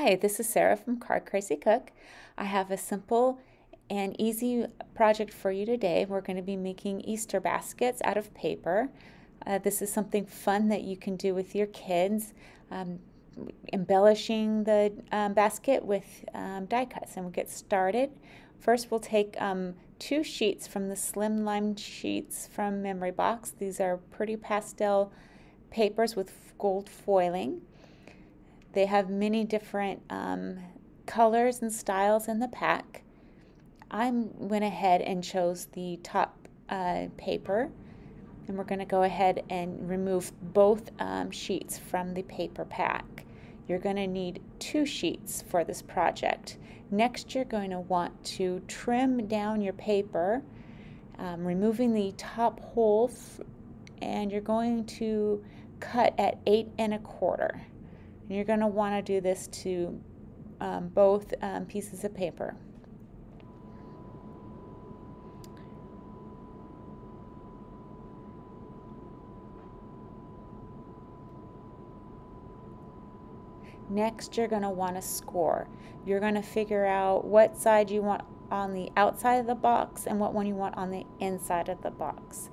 Hi, this is Sarah from Card Crazy Cook. I have a simple and easy project for you today. We're going to be making Easter baskets out of paper. This is something fun that you can do with your kids, embellishing the basket with die cuts. And we'll get started. First, we'll take 2 sheets from the slim line sheets from MemoryBox. These are pretty pastel papers with gold foiling. They have many different colors and styles in the pack. I went ahead and chose the top paper, and we're going to go ahead and remove both sheets from the paper pack. You're going to need 2 sheets for this project. Next, you're going to want to trim down your paper, removing the top hole, and you're going to cut at 8 1/4. And you're going to want to do this to both pieces of paper. Next, you're going to want to score. You're going to figure out what side you want on the outside of the box and what one you want on the inside of the box.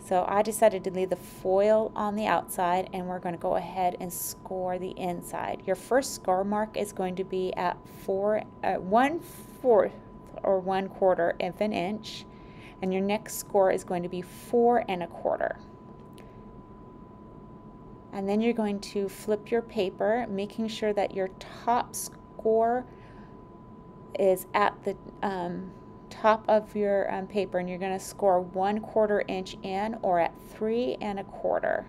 So I decided to leave the foil on the outside, and we're going to go ahead and score the inside. Your first score mark is going to be at 1/4 or 1/4 of an inch, and your next score is going to be 4 1/4. And then you're going to flip your paper, making sure that your top score is at the top of your paper, and you're going to score 1/4 inch in, or at 3 1/4.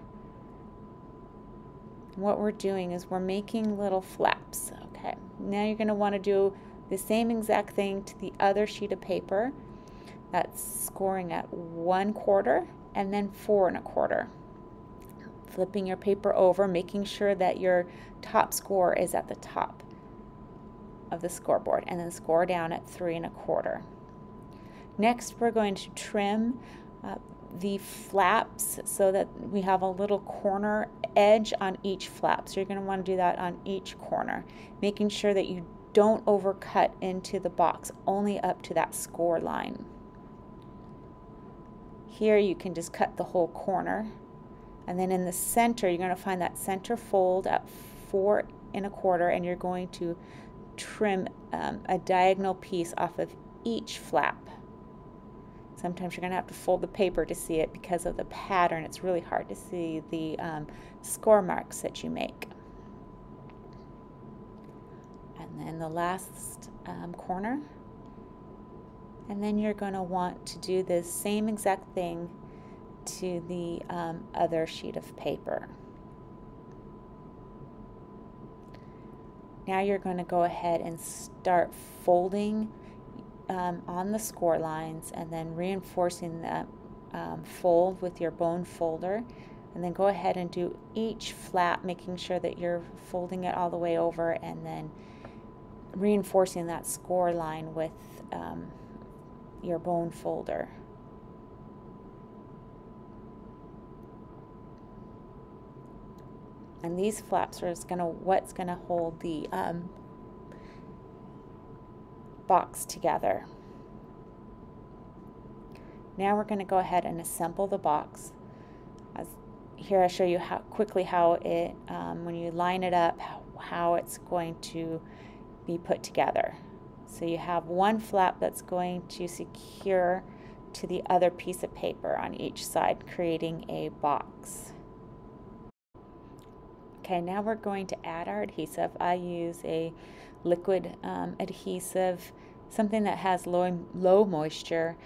What we're doing is we're making little flaps. Okay, now you're going to want to do the same exact thing to the other sheet of paper. That's scoring at 1/4 and then 4 1/4. Flipping your paper over, making sure that your top score is at the top of the scoreboard, and then score down at 3 1/4. Next, we're going to trim the flaps so that we have a little corner edge on each flap. So you're going to want to do that on each corner, making sure that you don't overcut into the box, only up to that score line. Here you can just cut the whole corner, and then in the center you're going to find that center fold at 4 1/4, and you're going to trim a diagonal piece off of each flap. Sometimes you're going to have to fold the paper to see it because of the pattern. It's really hard to see the score marks that you make. And then the last corner. And then you're going to want to do the same exact thing to the other sheet of paper. Now you're going to go ahead and start folding on the score lines, and then reinforcing that fold with your bone folder, and then go ahead and do each flap, making sure that you're folding it all the way over, and then reinforcing that score line with your bone folder. And these flaps are what's going to hold the box together. Now we're going to go ahead and assemble the box. Here I show you quickly how it, when you line it up, how it's going to be put together. So you have one flap that's going to secure to the other piece of paper on each side, creating a box. Okay, now we're going to add our adhesive. I use a liquid adhesive, something that has low moisture,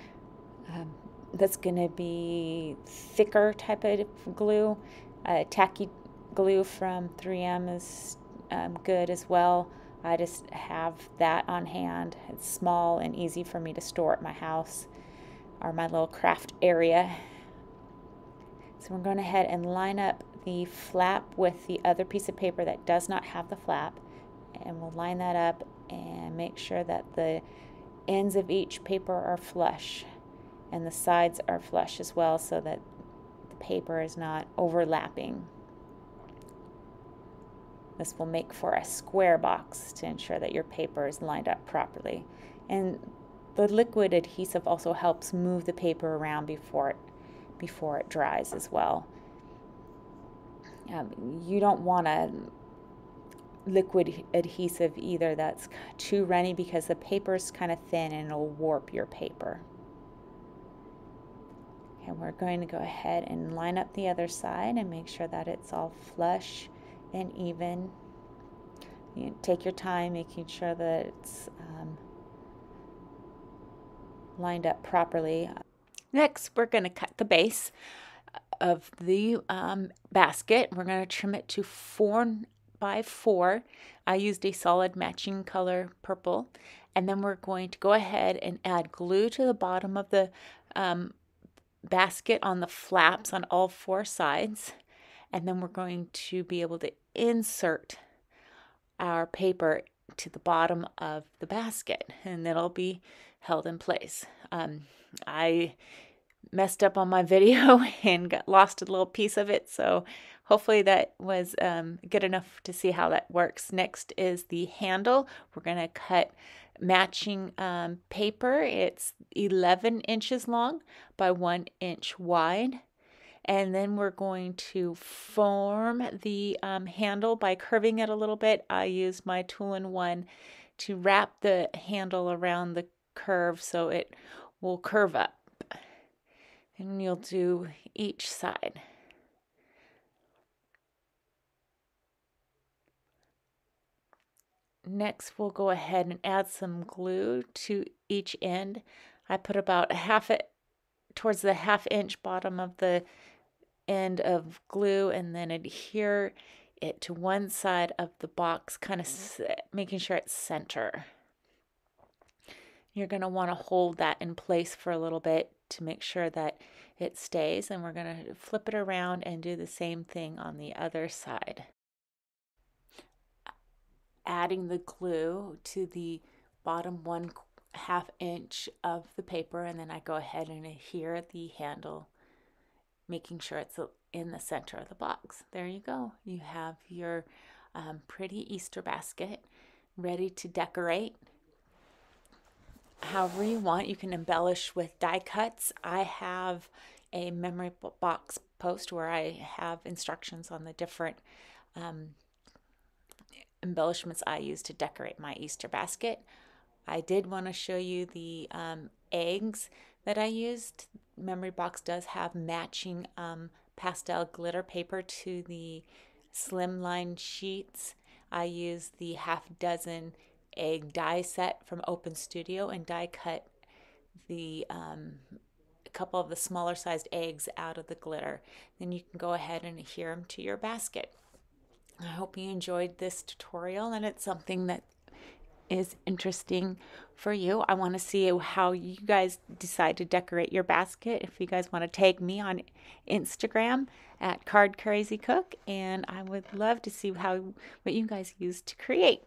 that's going to be thicker type of glue. Tacky glue from 3M is good as well. I just have that on hand. It's small and easy for me to store at my house or my little craft area. So we're going ahead and line up the flap with the other piece of paper that does not have the flap, and we'll line that up and make sure that the ends of each paper are flush and the sides are flush as well, so that the paper is not overlapping. This will make for a square box to ensure that your paper is lined up properly. And the liquid adhesive also helps move the paper around before it dries as well. You don't want a liquid adhesive either that's too runny, because the paper is kind of thin and it'll warp your paper. And we're going to go ahead and line up the other side and make sure that it's all flush and even. You take your time making sure that it's lined up properly. Next, we're going to cut the base of the basket. We're going to trim it to 4 by 4. I used a solid matching color purple. And then we're going to go ahead and add glue to the bottom of the basket on the flaps on all 4 sides. And then we're going to be able to insert our paper to the bottom of the basket, and it'll be held in place. I messed up on my video and lost a little piece of it, so hopefully that was good enough to see how that works. Next is the handle. We're going to cut matching paper. It's 11 inches long by 1 inch wide. And then we're going to form the handle by curving it a little bit. I used my tool-in-one to wrap the handle around the curve so it will curve up. And you'll do each side. Next, we'll go ahead and add some glue to each end. I put about half it towards the 1/2 inch bottom of the end of glue, and then adhere it to one side of the box, kind of making sure it's center. You're going to want to hold that in place for a little bit to make sure that it stays, and we're going to flip it around and do the same thing on the other side. Adding the glue to the bottom 1/2 inch of the paper, and then I go ahead and adhere the handle, making sure it's in the center of the box. There you go. You have your pretty Easter basket ready to decorate. However you want, you can embellish with die cuts. I have a MemoryBox post where I have instructions on the different embellishments I use to decorate my Easter basket. I did want to show you the eggs that I used. MemoryBox does have matching pastel glitter paper to the slimline sheets. I used the 1/2 egg die set from Open Studio and die cut the a couple of the smaller sized eggs out of the glitter. Then you can go ahead and adhere them to your basket. I hope you enjoyed this tutorial and it's something that is interesting for you. I want to see how you guys decide to decorate your basket. If you guys want to tag me on Instagram at Card Crazy Cook, and I would love to see what you guys use to create.